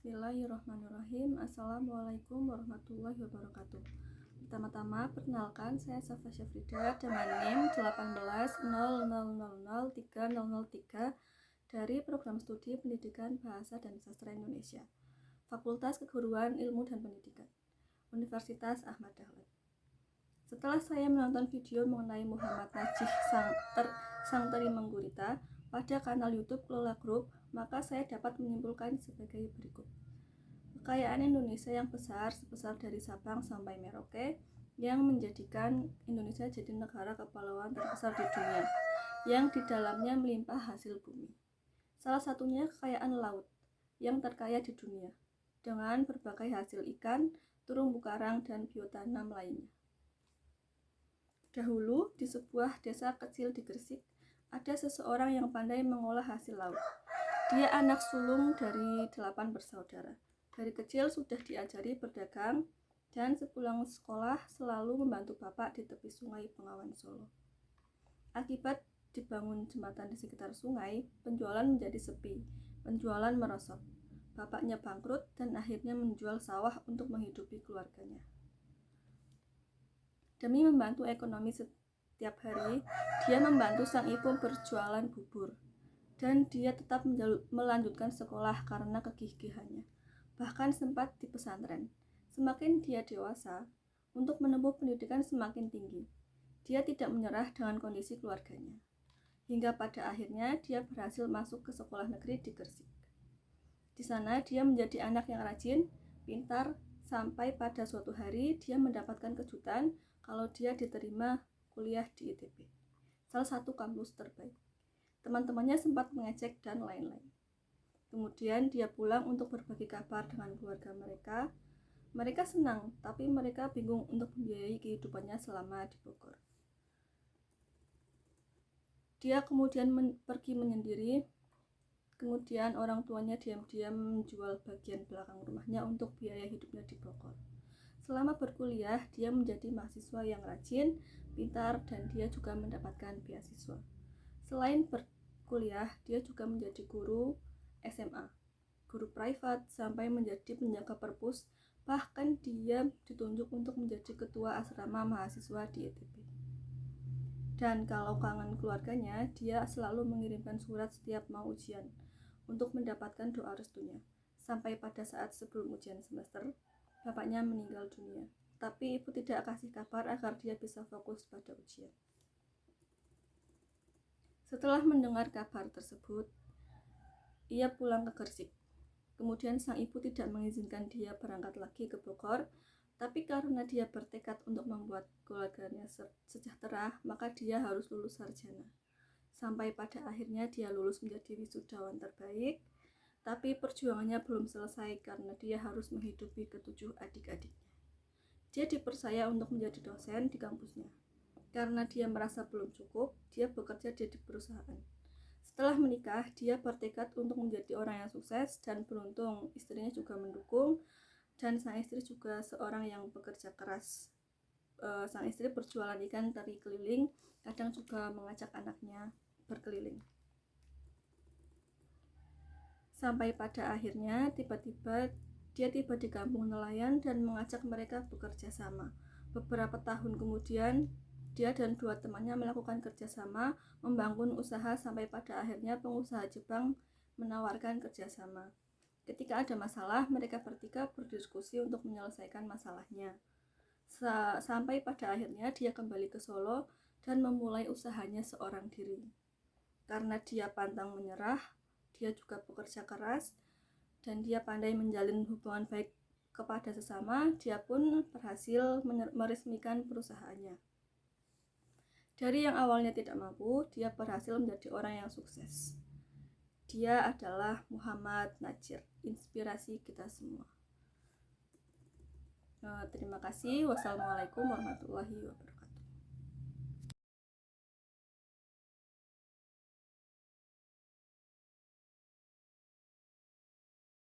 Bismillahirrahmanirrahim. Assalamualaikum warahmatullahi wabarakatuh. Pertama-tama, perkenalkan, saya Safa Syafrida dengan NIM 18.00003003 dari Program Studi Pendidikan Bahasa dan Sastra Indonesia, Fakultas Keguruan Ilmu dan Pendidikan, Universitas Ahmad Dahlan. Setelah saya menonton video mengenai Muhammad Najih Sang Terimenggurita pada kanal YouTube Kelola Group, maka saya dapat menyimpulkan sebagai berikut. Kekayaan Indonesia yang besar sebesar dari Sabang sampai Merauke yang menjadikan Indonesia jadi negara kepulauan terbesar di dunia yang di dalamnya melimpah hasil bumi. Salah satunya kekayaan laut yang terkaya di dunia dengan berbagai hasil ikan, terumbu karang, dan biotanam lainnya. Dahulu di sebuah desa kecil di Gresik, ada seseorang yang pandai mengolah hasil laut. Dia anak sulung dari 8 bersaudara. Dari kecil sudah diajari berdagang dan sepulang sekolah selalu membantu bapak di tepi sungai Bengawan Solo. Akibat dibangun jembatan di sekitar sungai, penjualan menjadi sepi, penjualan merosot. Bapaknya bangkrut dan akhirnya menjual sawah untuk menghidupi keluarganya. Demi membantu ekonomi setiap hari, dia membantu sang ibu berjualan bubur. Dan dia tetap melanjutkan sekolah karena kegigihannya. Bahkan sempat di pesantren. Semakin dia dewasa, untuk menempuh pendidikan semakin tinggi. Dia tidak menyerah dengan kondisi keluarganya. Hingga pada akhirnya dia berhasil masuk ke sekolah negeri di Gresik. Di sana dia menjadi anak yang rajin, pintar, sampai pada suatu hari dia mendapatkan kejutan kalau dia diterima kuliah di ITB, salah satu kampus terbaik. Teman-temannya sempat mengejek dan lain-lain. Kemudian dia pulang untuk berbagi kabar dengan keluarga mereka. Mereka senang, tapi mereka bingung untuk membiayai kehidupannya selama di Bogor. Dia kemudian pergi menyendiri. Kemudian orang tuanya diam-diam menjual bagian belakang rumahnya untuk biaya hidupnya di Bogor. Selama berkuliah, dia menjadi mahasiswa yang rajin, pintar, dan dia juga mendapatkan beasiswa. Selain berkuliah, dia juga menjadi guru SMA, guru privat, sampai menjadi penjaga perpus. Bahkan dia ditunjuk untuk menjadi ketua asrama mahasiswa di ITB. Dan kalau kangen keluarganya, dia selalu mengirimkan surat setiap mau ujian untuk mendapatkan doa restunya. Sampai pada saat sebelum ujian semester, bapaknya meninggal dunia. Tapi ibu tidak kasih kabar agar dia bisa fokus pada ujian. Setelah mendengar kabar tersebut, ia pulang ke Gresik. Kemudian sang ibu tidak mengizinkan dia berangkat lagi ke Bogor, tapi karena dia bertekad untuk membuat keluarganya sejahtera, maka dia harus lulus sarjana. Sampai pada akhirnya dia lulus menjadi wisudawan terbaik, tapi perjuangannya belum selesai karena dia harus menghidupi ketujuh adik-adiknya. Dia dipercaya untuk menjadi dosen di kampusnya. Karena dia merasa belum cukup, dia bekerja di perusahaan. Setelah menikah, dia bertekad untuk menjadi orang yang sukses dan beruntung. Istrinya juga mendukung, dan sang istri juga seorang yang bekerja keras. Sang istri berjualan ikan teri keliling, kadang juga mengajak anaknya berkeliling. Sampai pada akhirnya tiba-tiba dia tiba di kampung nelayan dan mengajak mereka bekerja sama. Beberapa tahun kemudian, dia dan 2 temannya melakukan kerjasama, membangun usaha sampai pada akhirnya pengusaha Jepang menawarkan kerjasama. Ketika ada masalah, mereka bertiga berdiskusi untuk menyelesaikan masalahnya. Sampai pada akhirnya dia kembali ke Solo dan memulai usahanya seorang diri. Karena dia pantang menyerah, dia juga bekerja keras, dan dia pandai menjalin hubungan baik kepada sesama, dia pun berhasil meresmikan perusahaannya. Dari yang awalnya tidak mampu, dia berhasil menjadi orang yang sukses. Dia adalah Muhammad Najih, inspirasi kita semua. Terima kasih. Wassalamualaikum warahmatullahi wabarakatuh.